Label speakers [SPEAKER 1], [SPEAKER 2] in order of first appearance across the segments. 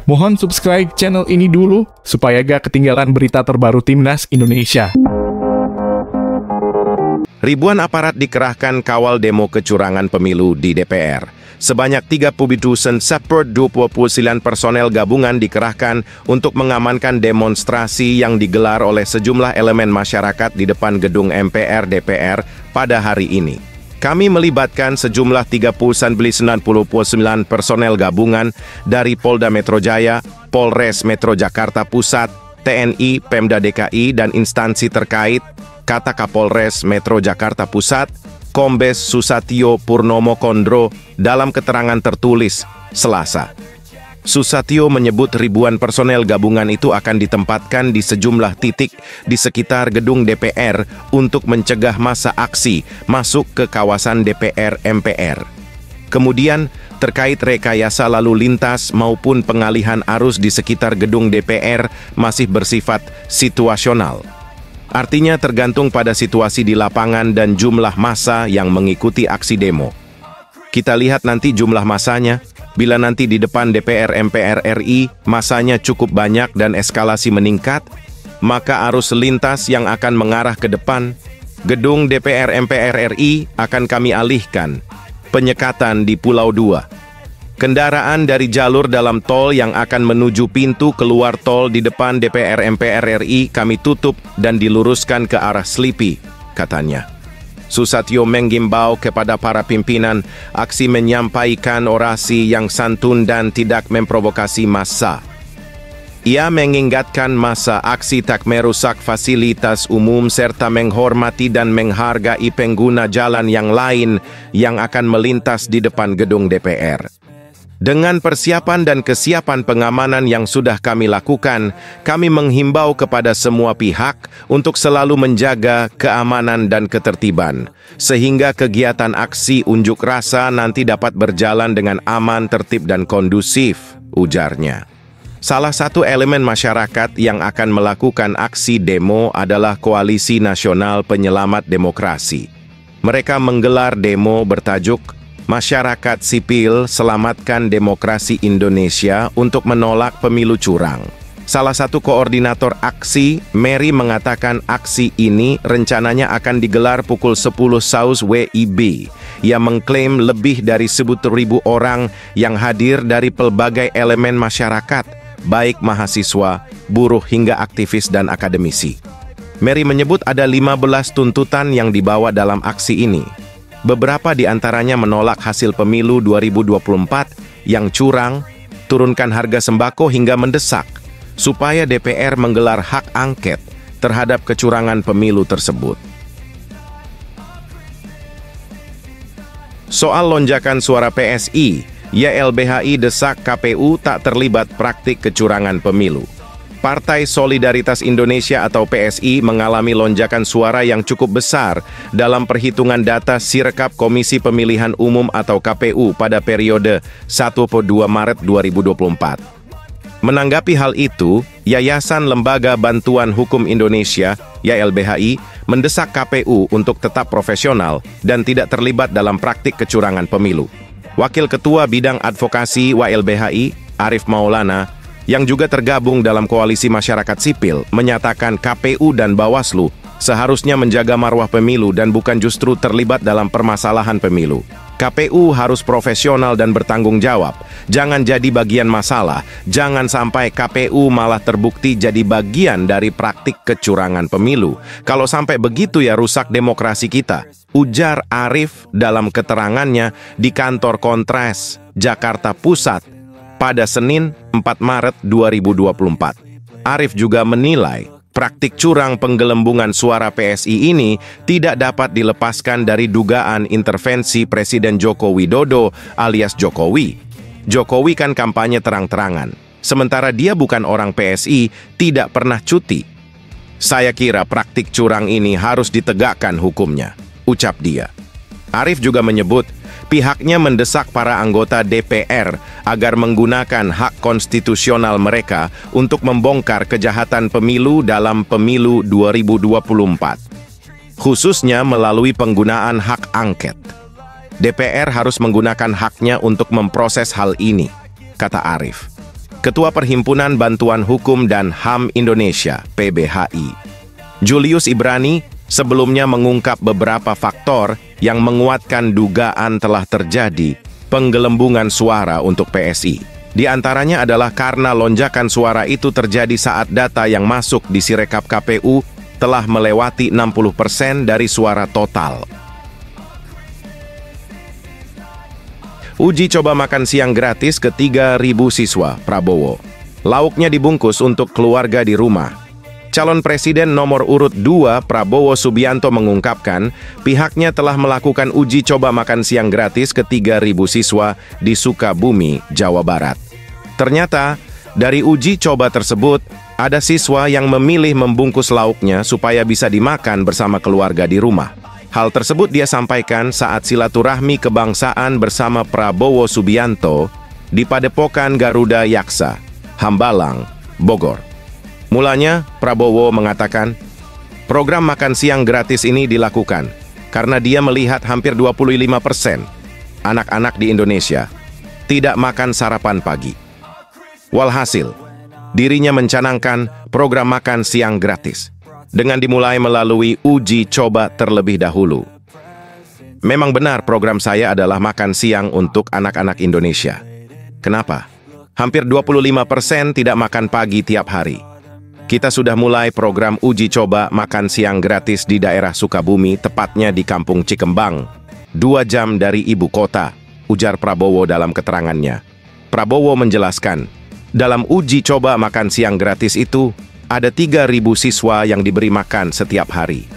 [SPEAKER 1] Mohon subscribe channel ini dulu, supaya gak ketinggalan berita terbaru Timnas Indonesia.
[SPEAKER 2] Ribuan aparat dikerahkan kawal demo kecurangan pemilu di DPR. Sebanyak 30.000 seperti 29 personel gabungan dikerahkan untuk mengamankan demonstrasi yang digelar oleh sejumlah elemen masyarakat di depan gedung MPR DPR pada hari ini. Kami melibatkan sejumlah 99 personel gabungan dari Polda Metro Jaya, Polres Metro Jakarta Pusat, TNI, Pemda DKI, dan instansi terkait, kata Kapolres Metro Jakarta Pusat, Kombes Susatyo Purnomo Kondro dalam keterangan tertulis Selasa. Susatyo menyebut ribuan personel gabungan itu akan ditempatkan di sejumlah titik di sekitar gedung DPR untuk mencegah massa aksi masuk ke kawasan DPR MPR. Kemudian, terkait rekayasa lalu lintas maupun pengalihan arus di sekitar gedung DPR masih bersifat situasional. Artinya tergantung pada situasi di lapangan dan jumlah massa yang mengikuti aksi demo. Kita lihat nanti jumlah massanya. Bila nanti di depan DPR MPR RI masanya cukup banyak dan eskalasi meningkat, maka arus lintas yang akan mengarah ke depan gedung DPR MPR RI akan kami alihkan. Penyekatan di Pulau 2. Kendaraan dari jalur dalam tol yang akan menuju pintu keluar tol di depan DPR MPR RI kami tutup dan diluruskan ke arah Slipi, katanya. Susatyo menghimbau kepada para pimpinan aksi menyampaikan orasi yang santun dan tidak memprovokasi massa. Ia mengingatkan massa aksi tak merusak fasilitas umum serta menghormati dan menghargai pengguna jalan yang lain yang akan melintas di depan gedung DPR. Dengan persiapan dan kesiapan pengamanan yang sudah kami lakukan, kami menghimbau kepada semua pihak untuk selalu menjaga keamanan dan ketertiban, sehingga kegiatan aksi unjuk rasa nanti dapat berjalan dengan aman, tertib, dan kondusif, ujarnya. Salah satu elemen masyarakat yang akan melakukan aksi demo adalah Koalisi Nasional Penyelamat Demokrasi. Mereka menggelar demo bertajuk Masyarakat Sipil Selamatkan Demokrasi Indonesia untuk menolak pemilu curang. Salah satu koordinator aksi, Mary, mengatakan aksi ini rencananya akan digelar pukul 10 SAUS WIB. Ia mengklaim lebih dari 1.000 orang yang hadir dari pelbagai elemen masyarakat, baik mahasiswa, buruh hingga aktivis dan akademisi. Mary menyebut ada 15 tuntutan yang dibawa dalam aksi ini. Beberapa di antaranya menolak hasil pemilu 2024 yang curang, turunkan harga sembako hingga mendesak supaya DPR menggelar hak angket terhadap kecurangan pemilu tersebut. Soal lonjakan suara PSI, YLBHI desak KPU tak terlibat praktik kecurangan pemilu. Partai Solidaritas Indonesia atau PSI mengalami lonjakan suara yang cukup besar dalam perhitungan data Sirekap Komisi Pemilihan Umum atau KPU pada periode 1-2 Maret 2024. Menanggapi hal itu, Yayasan Lembaga Bantuan Hukum Indonesia, YLBHI, mendesak KPU untuk tetap profesional dan tidak terlibat dalam praktik kecurangan pemilu. Wakil Ketua Bidang Advokasi YLBHI, Arif Maulana, yang juga tergabung dalam Koalisi Masyarakat Sipil, menyatakan KPU dan Bawaslu seharusnya menjaga marwah pemilu dan bukan justru terlibat dalam permasalahan pemilu. KPU harus profesional dan bertanggung jawab. Jangan jadi bagian masalah. Jangan sampai KPU malah terbukti jadi bagian dari praktik kecurangan pemilu. Kalau sampai begitu ya rusak demokrasi kita, ujar Arif dalam keterangannya di kantor Kontras, Jakarta Pusat, pada Senin 4 Maret 2024. Arif juga menilai praktik curang penggelembungan suara PSI ini tidak dapat dilepaskan dari dugaan intervensi Presiden Joko Widodo alias Jokowi. Jokowi kan kampanye terang-terangan, sementara dia bukan orang PSI, tidak pernah cuti. Saya kira praktik curang ini harus ditegakkan hukumnya, ucap dia. Arif juga menyebut pihaknya mendesak para anggota DPR agar menggunakan hak konstitusional mereka untuk membongkar kejahatan pemilu dalam pemilu 2024, khususnya melalui penggunaan hak angket. DPR harus menggunakan haknya untuk memproses hal ini, kata Arif. Ketua Perhimpunan Bantuan Hukum dan HAM Indonesia, PBHI. Julius Ibrani sebelumnya mengungkap beberapa faktor yang menguatkan dugaan telah terjadi penggelembungan suara untuk PSI. Di antaranya adalah karena lonjakan suara itu terjadi saat data yang masuk di Sirekap KPU telah melewati 60% dari suara total. Uji coba makan siang gratis ke 3.000 siswa Prabowo. Lauknya dibungkus untuk keluarga di rumah. Calon Presiden nomor urut 2 Prabowo Subianto mengungkapkan pihaknya telah melakukan uji coba makan siang gratis ke 3.000 siswa di Sukabumi, Jawa Barat. Ternyata, dari uji coba tersebut, ada siswa yang memilih membungkus lauknya supaya bisa dimakan bersama keluarga di rumah. Hal tersebut dia sampaikan saat silaturahmi kebangsaan bersama Prabowo Subianto di Padepokan Garuda Yaksa, Hambalang, Bogor. Mulanya, Prabowo mengatakan, program makan siang gratis ini dilakukan karena dia melihat hampir 25% anak-anak di Indonesia tidak makan sarapan pagi. Walhasil, dirinya mencanangkan program makan siang gratis dengan dimulai melalui uji coba terlebih dahulu. Memang benar program saya adalah makan siang untuk anak-anak Indonesia. Kenapa? Hampir 25% tidak makan pagi tiap hari. Kita sudah mulai program uji coba makan siang gratis di daerah Sukabumi, tepatnya di Kampung Cikembang, 2 jam dari ibu kota, ujar Prabowo dalam keterangannya. Prabowo menjelaskan, dalam uji coba makan siang gratis itu, ada 3.000 siswa yang diberi makan setiap hari.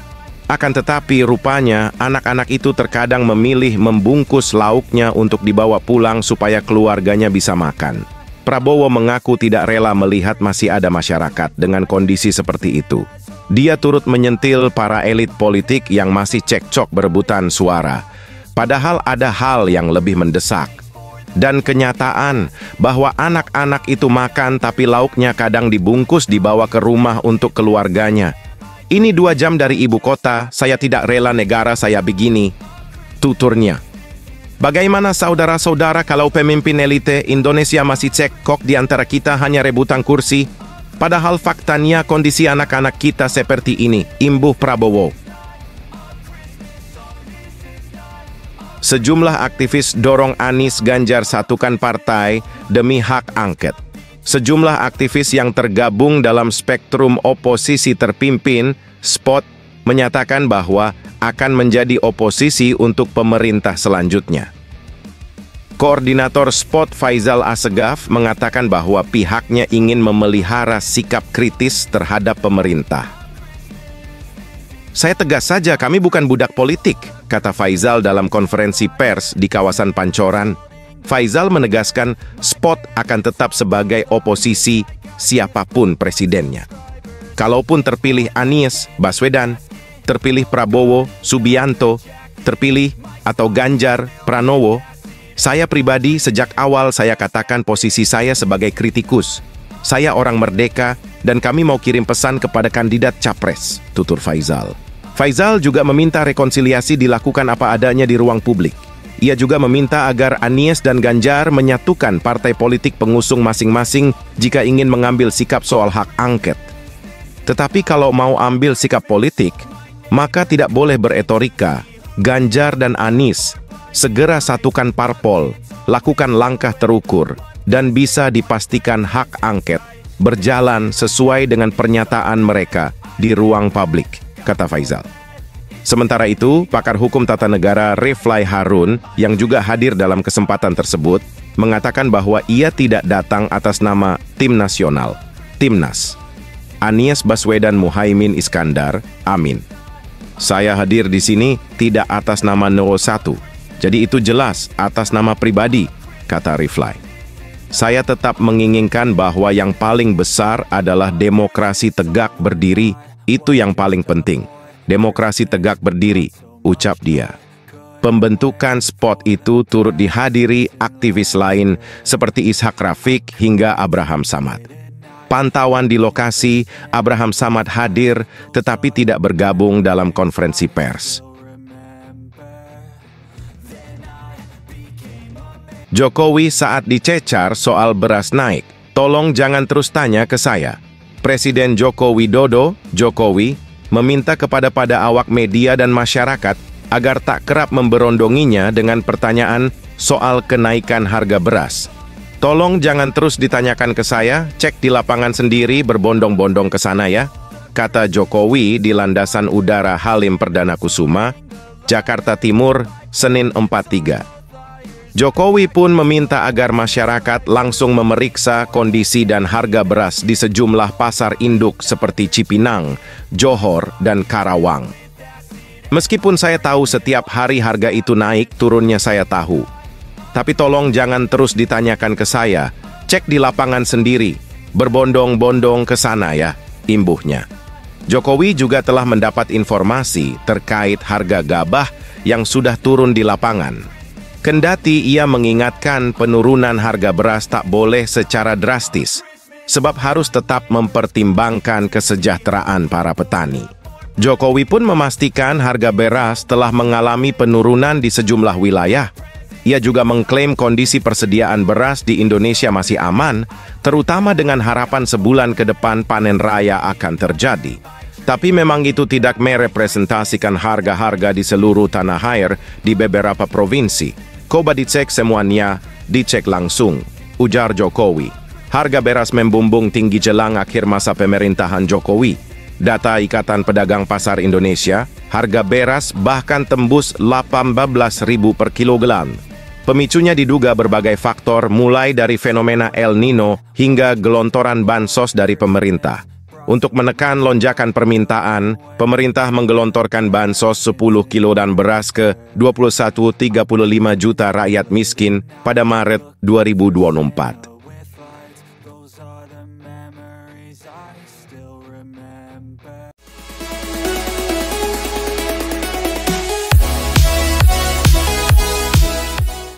[SPEAKER 2] Akan tetapi rupanya anak-anak itu terkadang memilih membungkus lauknya untuk dibawa pulang supaya keluarganya bisa makan. Prabowo mengaku tidak rela melihat masih ada masyarakat dengan kondisi seperti itu. Dia turut menyentil para elit politik yang masih cekcok berebutan suara. Padahal ada hal yang lebih mendesak. Dan kenyataan bahwa anak-anak itu makan tapi lauknya kadang dibungkus dibawa ke rumah untuk keluarganya. Ini 2 jam dari ibu kota, saya tidak rela negara saya begini, tuturnya. Bagaimana saudara-saudara kalau pemimpin elite Indonesia masih cekcok di antara kita hanya rebutan kursi? Padahal faktanya kondisi anak-anak kita seperti ini, imbuh Prabowo. Sejumlah aktivis dorong Anies Ganjar satukan partai demi hak angket. Sejumlah aktivis yang tergabung dalam spektrum oposisi terpimpin, SPOT, menyatakan bahwa akan menjadi oposisi untuk pemerintah selanjutnya. Koordinator SPOT Faisal Assegaf mengatakan bahwa pihaknya ingin memelihara sikap kritis terhadap pemerintah. Saya tegas saja, kami bukan budak politik, kata Faisal dalam konferensi pers di kawasan Pancoran. Faisal menegaskan SPOT akan tetap sebagai oposisi siapapun presidennya. Kalaupun terpilih Anies Baswedan, terpilih Prabowo Subianto, terpilih atau Ganjar Pranowo, saya pribadi sejak awal saya katakan posisi saya sebagai kritikus. Saya orang merdeka dan kami mau kirim pesan kepada kandidat capres, tutur Faisal. Faisal juga meminta rekonsiliasi dilakukan apa adanya di ruang publik. Ia juga meminta agar Anies dan Ganjar menyatukan partai politik pengusung masing-masing jika ingin mengambil sikap soal hak angket. Tetapi kalau mau ambil sikap politik, maka tidak boleh beretorika. Ganjar dan Anies segera satukan parpol, lakukan langkah terukur, dan bisa dipastikan hak angket berjalan sesuai dengan pernyataan mereka di ruang publik, kata Faisal. Sementara itu, pakar hukum tata negara Refly Harun yang juga hadir dalam kesempatan tersebut mengatakan bahwa ia tidak datang atas nama tim nasional, Timnas. Anies Baswedan Muhaimin Iskandar, Amin. Saya hadir di sini tidak atas nama 01, jadi itu jelas atas nama pribadi, kata Refly. Saya tetap menginginkan bahwa yang paling besar adalah demokrasi tegak berdiri, itu yang paling penting. Demokrasi tegak berdiri, ucap dia. Pembentukan SPOT itu turut dihadiri aktivis lain seperti Ishak Rafiq hingga Abraham Samad. Pantauan di lokasi, Abraham Samad hadir tetapi tidak bergabung dalam konferensi pers. Jokowi saat dicecar soal beras naik, Tolong jangan terus tanya ke saya. Presiden Joko Widodo, Jokowi, meminta kepada awak media dan masyarakat agar tak kerap memberondonginya dengan pertanyaan soal kenaikan harga beras. Tolong jangan terus ditanyakan ke saya, cek di lapangan sendiri berbondong-bondong ke sana ya, kata Jokowi di Landasan Udara Halim Perdana Kusuma, Jakarta Timur, Senin 4/3. Jokowi pun meminta agar masyarakat langsung memeriksa kondisi dan harga beras di sejumlah pasar induk seperti Cipinang, Johor, dan Karawang. Meskipun saya tahu setiap hari harga itu naik, turunnya saya tahu. Tapi tolong jangan terus ditanyakan ke saya, cek di lapangan sendiri, berbondong-bondong ke sana ya, imbuhnya. Jokowi juga telah mendapat informasi terkait harga gabah yang sudah turun di lapangan. Kendati ia mengingatkan penurunan harga beras tak boleh secara drastis, sebab harus tetap mempertimbangkan kesejahteraan para petani. Jokowi pun memastikan harga beras telah mengalami penurunan di sejumlah wilayah. Ia juga mengklaim kondisi persediaan beras di Indonesia masih aman, terutama dengan harapan sebulan ke depan panen raya akan terjadi. Tapi memang itu tidak merepresentasikan harga-harga di seluruh tanah air di beberapa provinsi. Coba dicek semuanya, dicek langsung, ujar Jokowi. Harga beras membumbung tinggi jelang akhir masa pemerintahan Jokowi. Data Ikatan Pedagang Pasar Indonesia, harga beras bahkan tembus 18.000 per kilogram. Pemicunya diduga berbagai faktor mulai dari fenomena El Nino hingga gelontoran bansos dari pemerintah. Untuk menekan lonjakan permintaan, pemerintah menggelontorkan bansos 10 kilo dan beras ke 21,35 juta rakyat miskin pada Maret 2024.